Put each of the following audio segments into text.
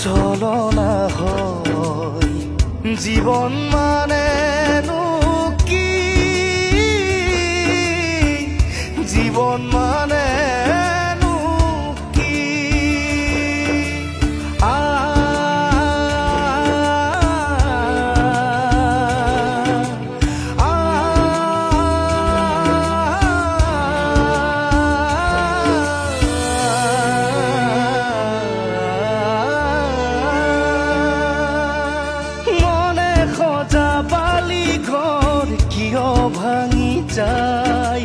চলনা হয় জীবন মানেনো কি জীবন মানেনো কি ভাঙি যায়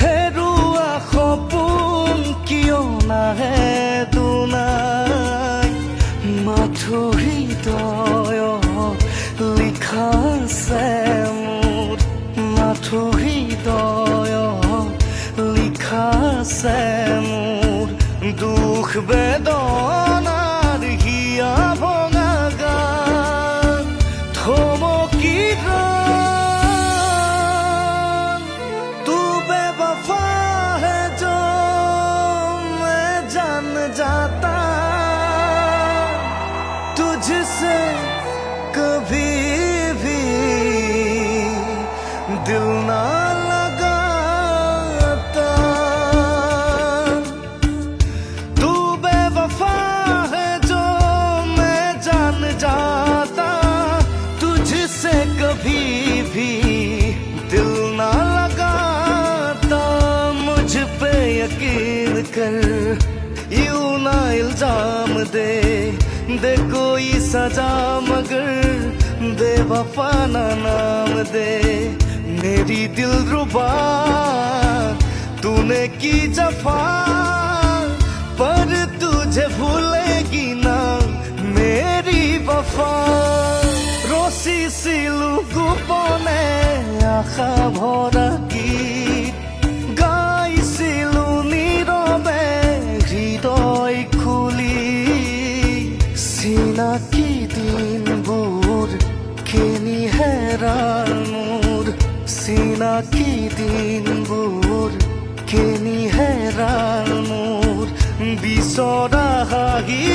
হেৰুৱা সপোন কিয় নাহে দুনাই মাথো হৃদয় লিখা আছে মোৰ মাথো হৃদয় লিখা আছে মোৰ দুখ বেদনাৰ হিয়া ভঙা গান থমকি जाता तुझसे कभी भी दिल ना लगाता तू बेवफा है जो मैं जान जाता तुझसे कभी भी दिल ना लगाता मुझ पे यकीन कर यूं ना इल्जाम दे कोई सजा मगर बेवफा ना नाम दे मेरी दिलरुबा तूने की जफा पर तुझे भूलेगी ना मेरी वफा रसी सिलू गोपने आशा भरा गीत गाइছিলো নীৰৱে হৃদয় খুলি চিনাকি দিনবোৰ কেনি হেৰাল মোৰ চিনাকি দিনবোৰ কেনি হেৰাল মোৰ বিচৰা হাঁহি